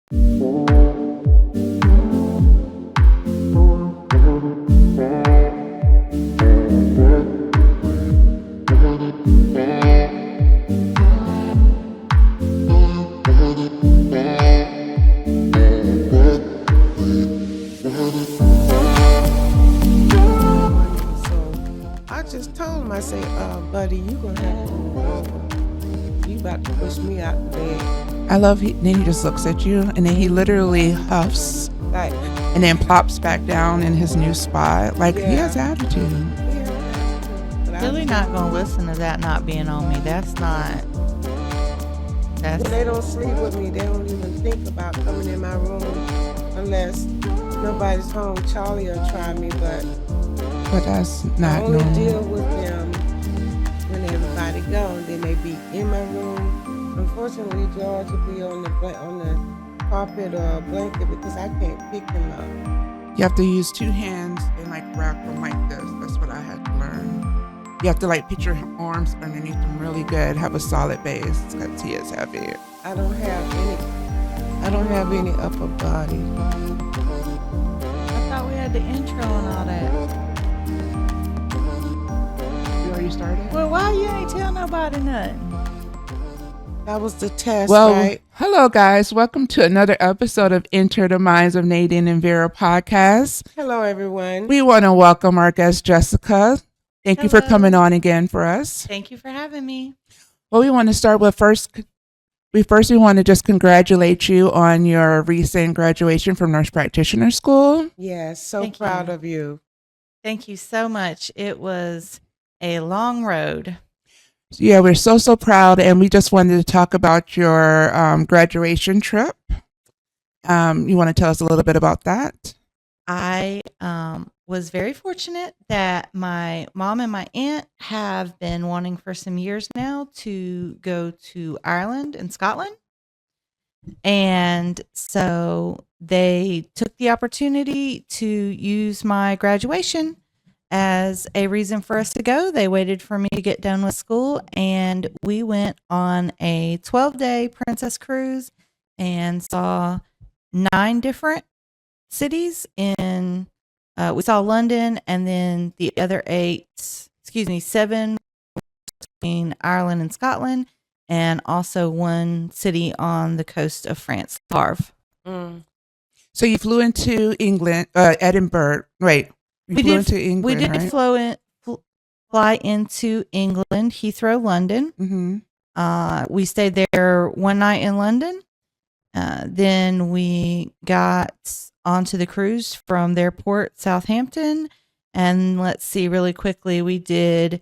I just told him, I say, buddy, you gonna have to move over. You about to push me out the bed. I love then he just looks at you and then he literally huffs Like, and then plops back down in his new spot. Like he has attitude. yeah. Really not gonna listen to that not being on me. That's not. When they don't sleep with me, they don't even think about coming in my room unless nobody's home. Charlie will try me, but that's I not only normal. deal with them when everybody gone. They may be in my room. Unfortunately, George will be on the carpet or a blanket because I can't pick him up. You have to use two hands and like wrap them like this. That's what I had to learn. You have to like put your arms underneath him really good. Have a solid base because he is heavy. I don't have any upper body. I thought we had the intro and all that. You already started? Well, why you ain't tell nobody nothing? That was the test, Well, right? hello guys. Welcome to another episode of Enter the Minds of Nadine and Vera podcast. Hello, everyone. We want to welcome our guest Jessica. Thank you for Hello. coming on again for us. Thank you for having me. Well, we want to start with we want to just congratulate you on your recent graduation from Nurse Practitioner School. Yes, so Thank proud you. of you. Thank you so much. It was a long road. Yeah, we're so proud, and we just wanted to talk about your graduation trip. You want to tell us a little bit about that? I was very fortunate that my mom and my aunt have been wanting for some years now to go to Ireland and Scotland. And so they took the opportunity to use my graduation as a reason for us to go. They waited for me to get done with school, and we went on a 12-day Princess Cruise and saw 9 different cities in we saw London, and then the other 7 between Ireland and Scotland, and also 1 city on the coast of France, Havre. So you flew into England, Edinburgh, right? You flew into England, we did right? fly into England, Heathrow, London. Mm-hmm. We stayed there one night in London. Then we got onto the cruise from their port, Southampton. And let's see, really quickly, we did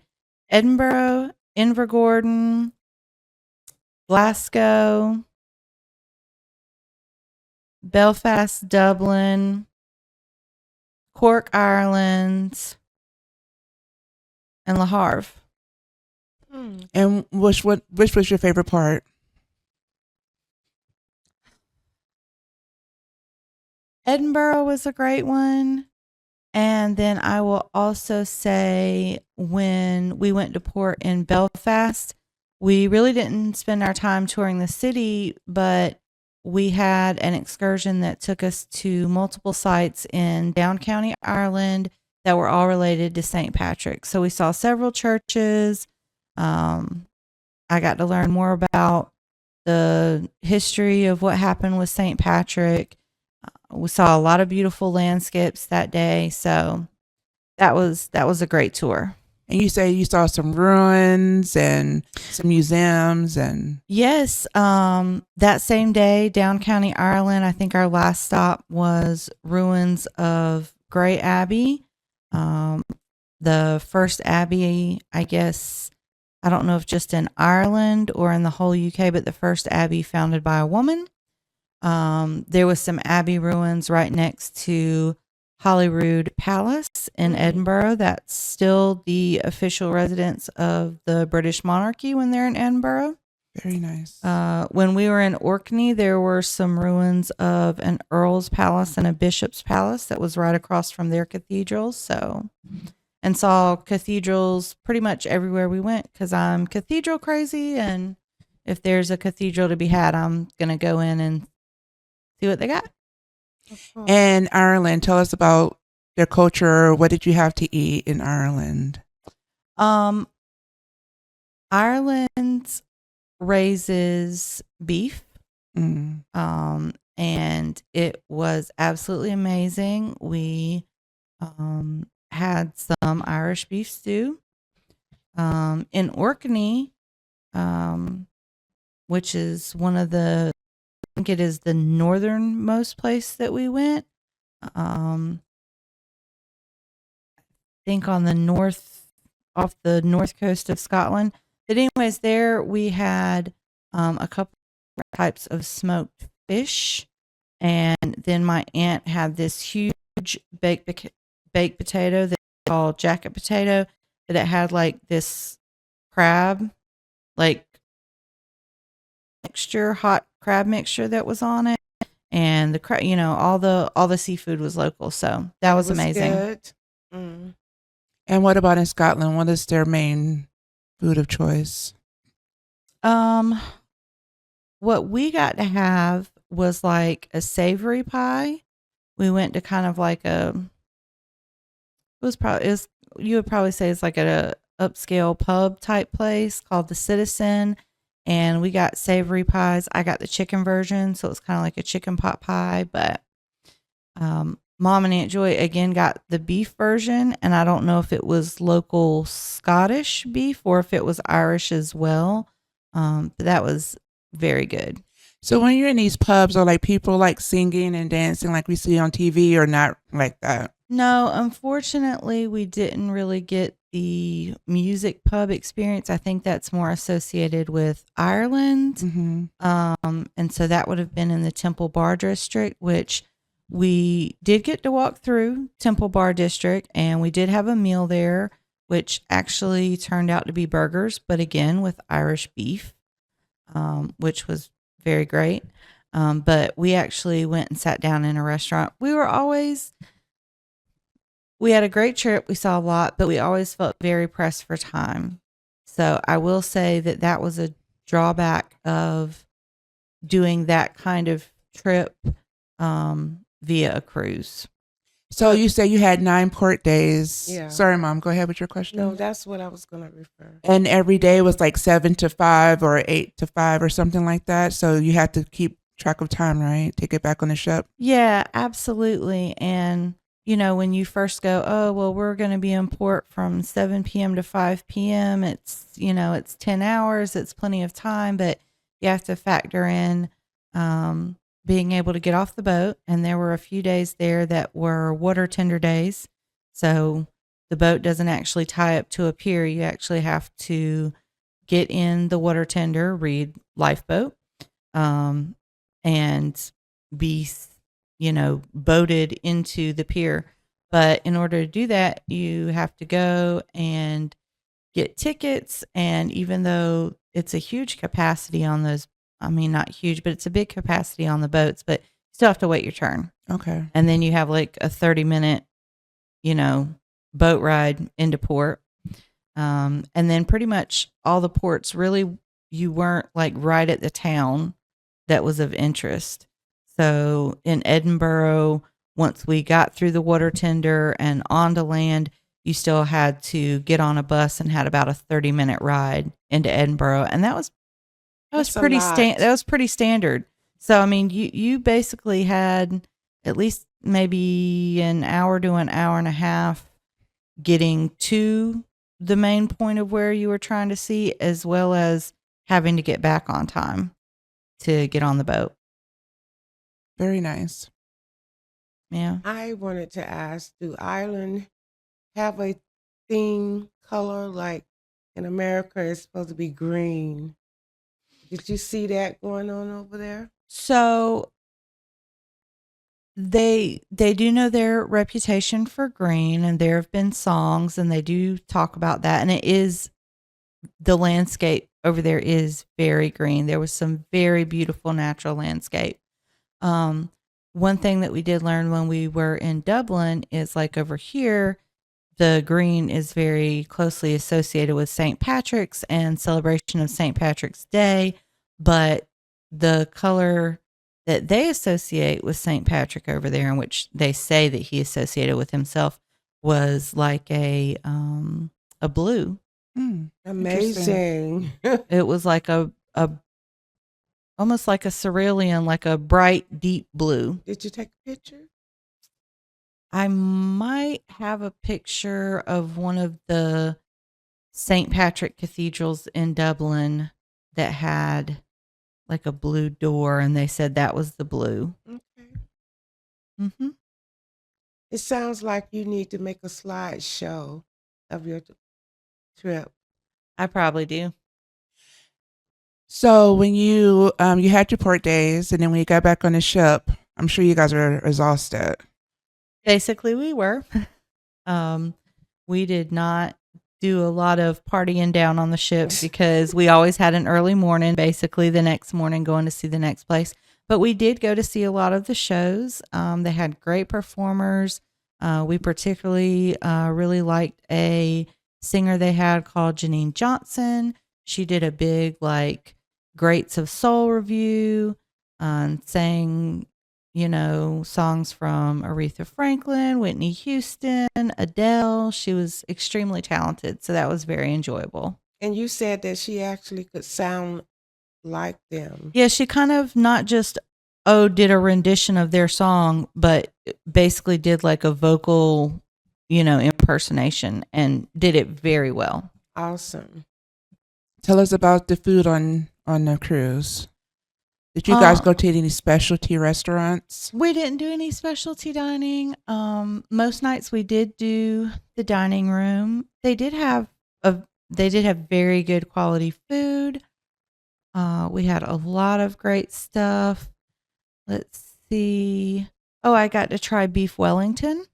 Edinburgh, Invergordon, Glasgow, Belfast, Dublin, Cork, Ireland, and Le Havre. And which was your favorite part? Edinburgh was a great one. And then I will also say when we went to port in Belfast, we really didn't spend our time touring the city, but we had an excursion that took us to multiple sites in Down County, Ireland that were all related to St. Patrick. So we saw several churches. I got to learn more about the history of what happened with St. Patrick. We saw a lot of beautiful landscapes that day, so that was a great tour. And you say you saw some ruins and some museums and Yes, that same day, Down County, Ireland, I think our last stop was ruins of Grey Abbey. The first abbey, I guess, I don't know if just in Ireland or in the whole UK, but the first abbey founded by a woman. There was some abbey ruins right next to Holyrood Palace in Edinburgh. That's still the official residence of the British monarchy when they're in Edinburgh. very nice. When we were in Orkney, there were some ruins of an earl's palace and a bishop's palace that was right across from their cathedrals. So, and saw cathedrals pretty much everywhere we went because I'm cathedral crazy, and if there's a cathedral to be had, I'm gonna go in and see what they got. Of course. And Ireland, tell us about their culture. What did you have to eat in Ireland? Um, Ireland raises beef. Mm. And it was absolutely amazing. We had some Irish beef stew. In Orkney, which is one of the, I think it is the northernmost place that we went. I think on the off the north coast of Scotland. But anyways, there we had a couple types of smoked fish, and then my aunt had this huge baked potato that they call jacket potato, that it had like this crab, like mixture, hot crab mixture that was on it, and the crab, all the seafood was local, so that was amazing. Good. Mm. And what about in Scotland? What is their main food of choice? What we got to have was like a savory pie. We went to kind of like you would probably say it's like a upscale pub type place called the Citizen, and we got savory pies. I got the chicken version, so it's kind of like a chicken pot pie, but Mom and Aunt Joy again got the beef version, and I don't know if it was local Scottish beef or if it was Irish as well. But that was very good. So when you're in these pubs, are like people like singing and dancing like we see on TV, or not like that? No, unfortunately, we didn't really get the music pub experience. I think that's more associated with Ireland. Mm-hmm. And so that would have been in the Temple Bar District, which we did get to walk through Temple Bar District, and we did have a meal there, which actually turned out to be burgers, but again with Irish beef, which was very great. But we actually went and sat down in a restaurant. We had a great trip. We saw a lot, but we always felt very pressed for time. So I will say that was a drawback of doing that kind of trip via a cruise. So you say you had 9 port days. Yeah. Sorry, Mom. Go ahead with your question. No, that's what I was going to refer. And every day was like 7 to 5 or 8 to 5 or something like that. So you had to keep track of time, right? To get back on the ship. Yeah, absolutely. And, when you first go, oh, well, we're going to be in port from 7 p.m. to 5 p.m. It's, it's 10 hours. It's plenty of time, but you have to factor in being able to get off the boat. And there were a few days there that were water tender days. So the boat doesn't actually tie up to a pier. You actually have to get in the water tender, read lifeboat, and be, boated into the pier. But in order to do that, you have to go and get tickets. And even though it's a huge capacity on those, not huge, but it's a big capacity on the boats, but you still have to wait your turn. Okay. And then you have like a 30-minute, boat ride into port. And then pretty much all the ports, really, you weren't like right at the town that was of interest. So in Edinburgh, once we got through the water tender and onto land, you still had to get on a bus and had about a 30-minute ride into Edinburgh. And that was pretty standard. So, you basically had at least maybe an hour to an hour and a half getting to the main point of where you were trying to see, as well as having to get back on time to get on the boat. Very nice. Yeah. I wanted to ask, do Ireland have a theme color? Like in America, it's supposed to be green. Did you see that going on over there? So they do know their reputation for green, and there have been songs, and they do talk about that. And it is, the landscape over there is very green. There was some very beautiful natural landscape. One thing that we did learn when we were in Dublin is, like, over here, the green is very closely associated with St. Patrick's and celebration of St. Patrick's Day, but the color that they associate with St. Patrick over there, in which they say that he associated with himself, was like a blue. Hmm. Amazing. It was like a almost like a cerulean, like a bright, deep blue. Did you take a picture? I might have a picture of one of the St. Patrick cathedrals in Dublin that had like a blue door, and they said that was the blue. Okay. Mm-hmm. It sounds like you need to make a slideshow of your trip. I probably do. So when you had your port days, and then when you got back on the ship, I'm sure you guys were exhausted. Basically, we were. We did not do a lot of partying down on the ship because we always had an early morning, basically the next morning going to see the next place. But we did go to see a lot of the shows. They had great performers. We particularly really liked a singer they had called Janine Johnson. She did a big like Greats of Soul review and sang, songs from Aretha Franklin, Whitney Houston, Adele. She was extremely talented, so that was very enjoyable. And you said that she actually could sound like them. Yeah, she kind of not just did a rendition of their song, but basically did like a vocal, impersonation and did it very well. Awesome. Tell us about the food on the cruise. Did you guys go to any specialty restaurants? We didn't do any specialty dining. Most nights we did do the dining room. They did have very good quality food. We had a lot of great stuff. Let's see. Oh, I got to try beef Wellington,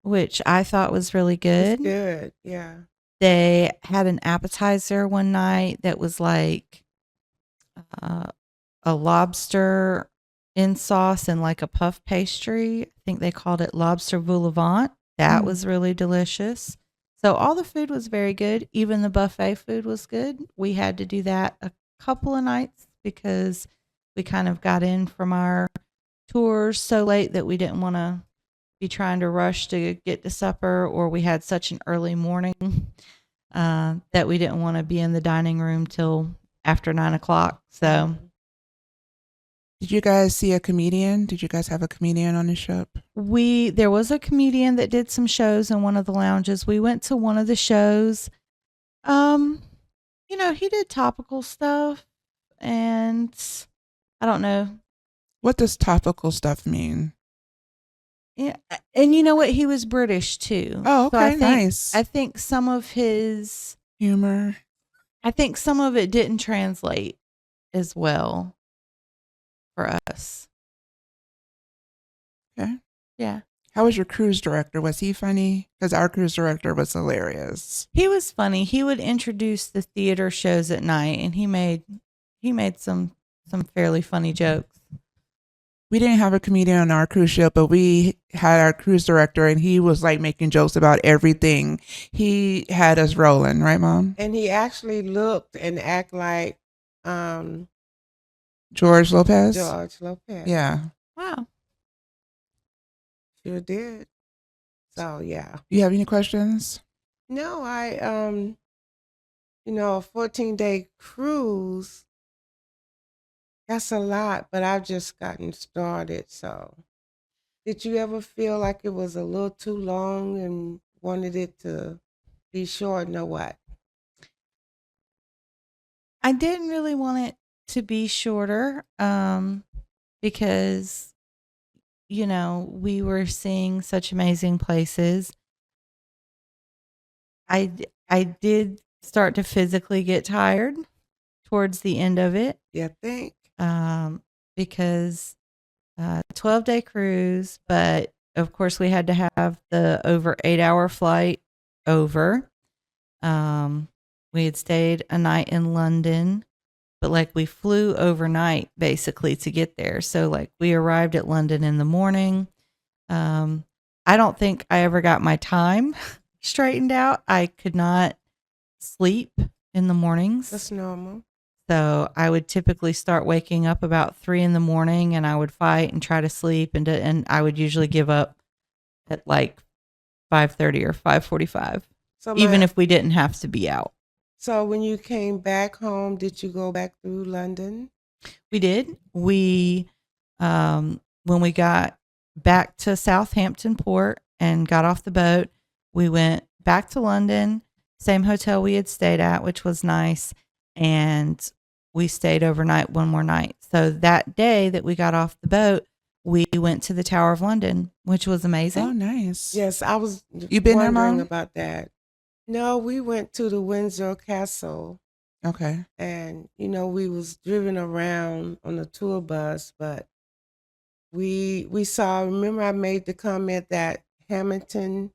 which I thought was really good. It's good, yeah. They had an appetizer one night that was like a lobster in sauce and like a puff pastry. I think they called it lobster vol au vent. That was really delicious. So all the food was very good. Even the buffet food was good. We had to do that a couple of nights because we kind of got in from our tours so late that we didn't want to be trying to rush to get to supper, or we had such an early morning that we didn't want to be in the dining room till after 9:00. So did you guys see a comedian? Did you guys have a comedian on the ship? There was a comedian that did some shows in one of the lounges. We went to one of the shows. He did topical stuff, and I don't know. What does topical stuff mean? Yeah, and you know what? He was British too. Oh, okay, nice. I think some of his humor. I think some of it didn't translate as well for us. Okay. Yeah. How was your cruise director? Was he funny? Because our cruise director was hilarious. He was funny. He would introduce the theater shows at night, and he made some fairly funny jokes. We didn't have a comedian on our cruise ship, but we had our cruise director, and he was like making jokes about everything. He had us rolling, right, Mom? And he actually looked and act like George Lopez? George Lopez. Yeah. Wow. Sure did. So, yeah. You have any questions? No, a 14-day cruise, that's a lot, but I've just gotten started. So, did you ever feel like it was a little too long and wanted it to be short? No, what? I didn't really want it to be shorter because, we were seeing such amazing places. I did start to physically get tired towards the end of it. You think? Because 12-day cruise, but of course we had to have the over 8-hour flight over. We had stayed a night in London, but like we flew overnight basically to get there. So like we arrived at London in the morning. I don't think I ever got my time straightened out. I could not sleep in the mornings. That's normal. So I would typically start waking up about 3 in the morning, and I would fight and try to sleep, and I would usually give up at like 5:30 or 5:45, So even my if we didn't have to be out. so when you came back home, did you go back through London? We did. When we got back to Southampton Port and got off the boat, we went back to London, same hotel we had stayed at, which was nice. And we stayed overnight one more night. So that day that we got off the boat, we went to the Tower of London, which was Oh, amazing. nice. Yes, I was You been there, wondering Mom? about that. No, we went to the Windsor Castle, Okay. and we was driven around on a tour bus, but we saw. Remember, I made the comment that Hamilton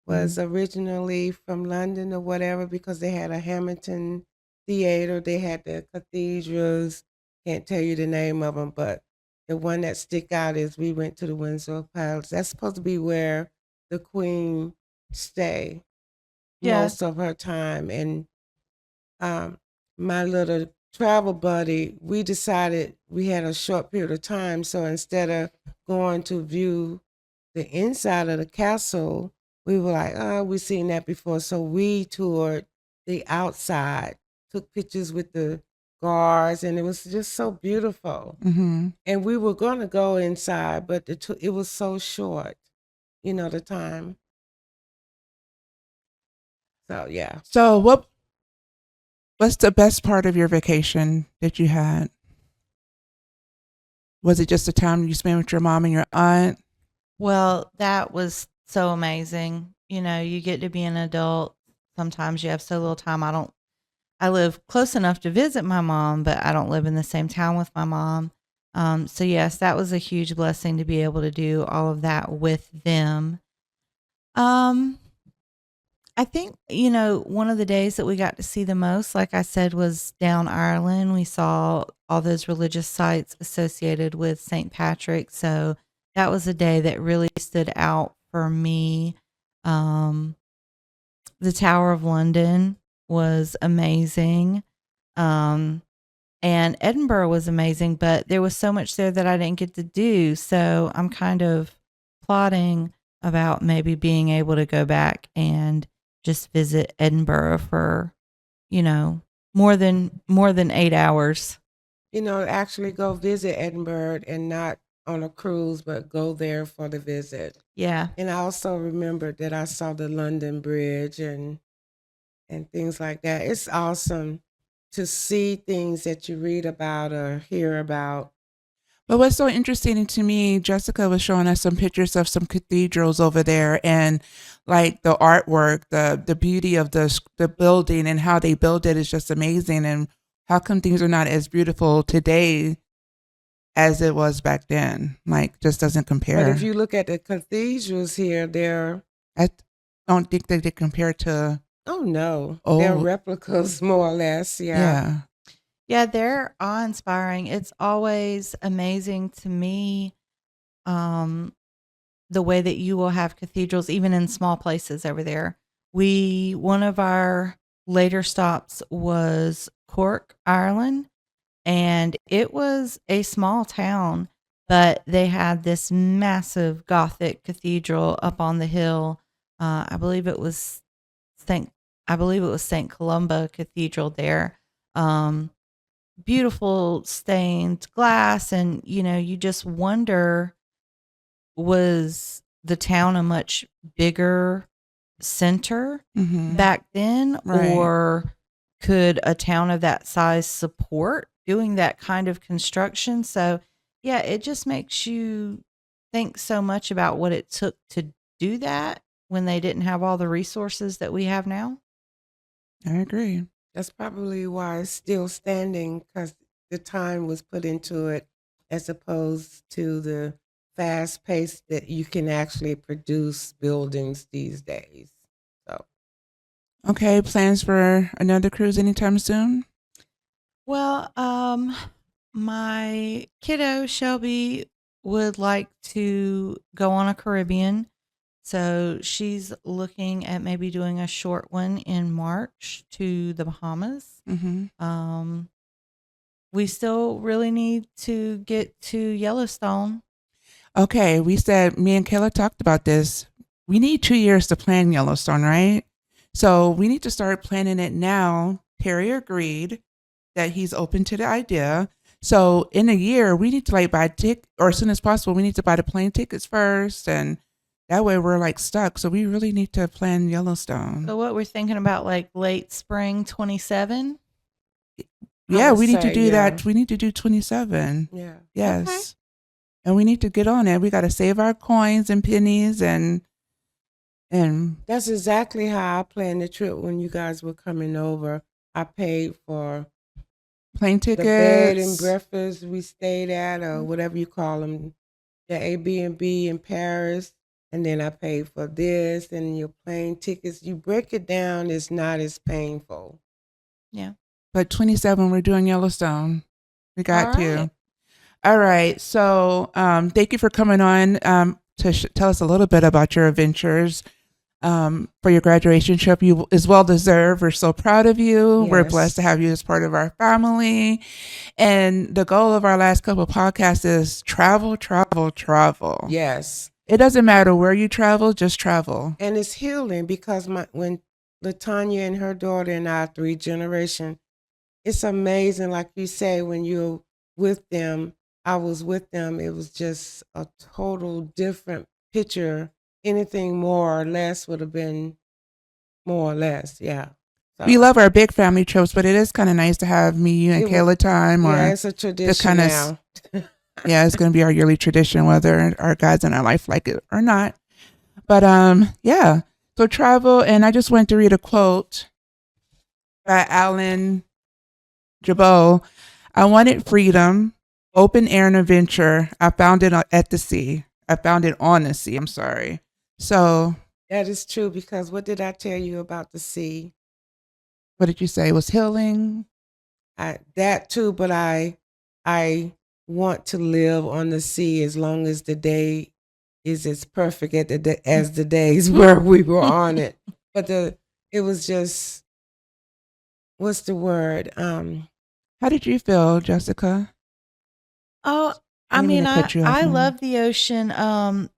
was originally from London or whatever because they had a Hamilton theater. They had the cathedrals. Can't tell you the name of them, but the one that stick out is we went to the Windsor Palace. That's supposed to be where the Queen stay Yeah. most of her time. And my little travel buddy, we decided we had a short period of time, so instead of going to view the inside of the castle, we were like, oh, we've seen that before. So we toured the outside, took pictures with the guards, and it was just so beautiful. Mm-hmm. And we were going to go inside, but it was so short, the time. So, yeah. So what's the best part of your vacation that you had? Was it just the time you spent with your mom and your aunt? Well, that was so amazing. You get to be an adult. Sometimes you have so little time. I live close enough to visit my mom, but I don't live in the same town with my mom. So yes, that was a huge blessing to be able to do all of that with them. I think, one of the days that we got to see the most, like I said, was down Ireland. We saw all those religious sites associated with St. Patrick. So that was a day that really stood out for me. The Tower of London was amazing. And Edinburgh was amazing, but there was so much there that I didn't get to do. So I'm kind of plotting about maybe being able to go back and just visit Edinburgh for, more than 8 hours. Actually go visit Edinburgh and not on a cruise, but go there for the visit. Yeah. And I also remembered that I saw the London Bridge and things like that. It's awesome to see things that you read about or hear about. But what's so interesting to me, Jessica was showing us some pictures of some cathedrals over there, and like the artwork, the beauty of the building and how they built it is just amazing. And how come things are not as beautiful today as it was back then? Like, just doesn't But compare. if you look at the cathedrals here, I don't think that they compare to oh no, they're old. replicas more or less. Yeah. Yeah. Yeah, they're awe-inspiring. It's always amazing to me, the way that you will have cathedrals, even in small places over there. One of our later stops was Cork, Ireland, and it was a small town, but they had this massive Gothic cathedral up on the hill. I believe it was St. Columba Cathedral there. Beautiful stained glass, and you just wonder, was the town a much bigger center Mm-hmm. back then, Right. or could a town of that size support doing that kind of construction? So yeah, it just makes you think so much about what it took to do that when they didn't have all the resources that we have now. I agree. That's probably why it's still standing because the time was put into it as opposed to the fast pace that you can actually produce buildings these days. So, Okay, plans for another cruise anytime soon? Well, my kiddo Shelby would like to go on a Caribbean. So she's looking at maybe doing a short one in March to the Bahamas. Mm-hmm. we still really need to get to Yellowstone. Okay, we said, me and Kayla talked about this. We need 2 years to plan Yellowstone, right? So we need to start planning it now. Terry agreed that he's open to the idea. So in a year, we need to like buy or as soon as possible, we need to buy the plane tickets first, and that way we're like stuck. So we really need to plan Yellowstone. So what we're thinking about, like late spring 27. Yeah, would we need to say, do yeah. that. We need to do 27. Yeah. Yes. Okay. And we need to get on it. We got to save our coins and pennies and That's exactly how I planned the trip when you guys were coming over. I paid for plane the bed and tickets. breakfast we stayed at, or whatever you call them, the Airbnb in Paris. And then I paid for this and your plane tickets. You break it down, it's not as painful. Yeah. But 27, we're doing Yellowstone. We got All to. right. All right. So thank you for coming on to tell us a little bit about your adventures for your graduation trip. You is well deserved. We're so proud of you. We're Yes. blessed to have you as part of our family. And the goal of our last couple of podcasts is travel, travel, travel. Yes. It doesn't matter where you travel, just travel. And it's healing because when LaTanya and her daughter and I, 3 generation, it's amazing. Like you say, when you're with them, I was with them. It was just a total different picture. Anything more or less would have been more or less. Yeah. So, We love our big family trips, but it is kind of nice to have me, you, and It Kayla time. yeah, Or it's a tradition kinda now. yeah, it's going to be our yearly tradition, whether our guys in our life like it or not. But yeah. So travel, and I just went to read a quote by Alan Jabot. I wanted freedom, open air and adventure. I found it at the sea. I found it on the sea. I'm sorry. So That is true because what did I tell you about the sea? what did you say? It was healing? That too, but I want to live on the sea as long as the day is as perfect as the days where we were on it. But it was just, what's the word? How did you feel, Jessica? Oh, I I didn't mean mean, to cut you off, I Mom. love the ocean.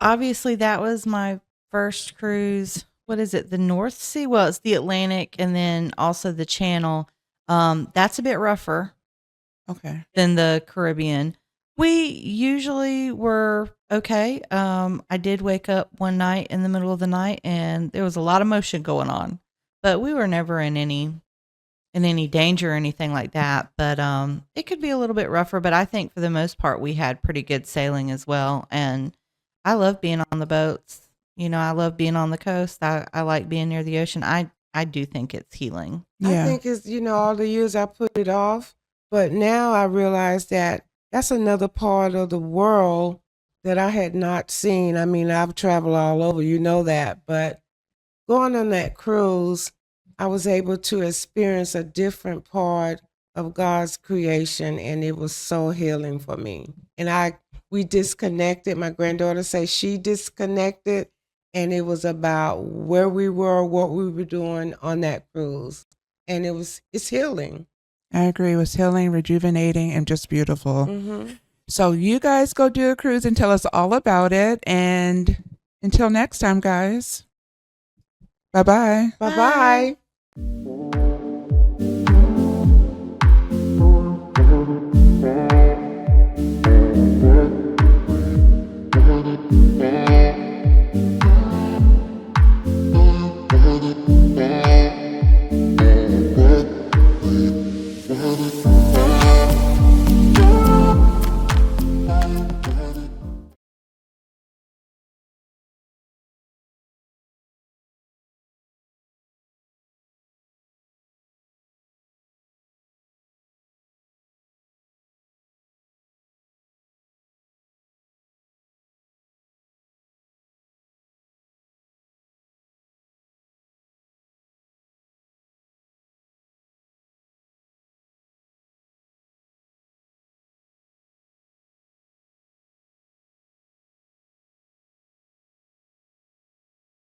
Obviously that was my first cruise. What is it? The North Sea? Well, it's the Atlantic and then also the Channel. That's a bit rougher Okay. than the Caribbean. We usually were okay. I did wake up one night in the middle of the night and there was a lot of motion going on, but we were never in any danger or anything like that. But it could be a little bit rougher, but I think for the most part we had pretty good sailing as well. And I love being on the boats. You know, I love being on the coast. I like being near the ocean. I do think it's healing. Yeah. I think it's, all the years I put it off, but now I realize that that's another part of the world that I had not seen. I mean, I've traveled all over, you know that, but going on that cruise, I was able to experience a different part of God's creation, and it was so healing for me. And we disconnected. My granddaughter says she disconnected, and it was about where we were, what we were doing on that cruise, and it's healing. I agree. It was healing, rejuvenating, and just beautiful. Mm-hmm. So you guys go do a cruise and tell us all about it. And until next time, guys. Bye-bye. Bye-bye.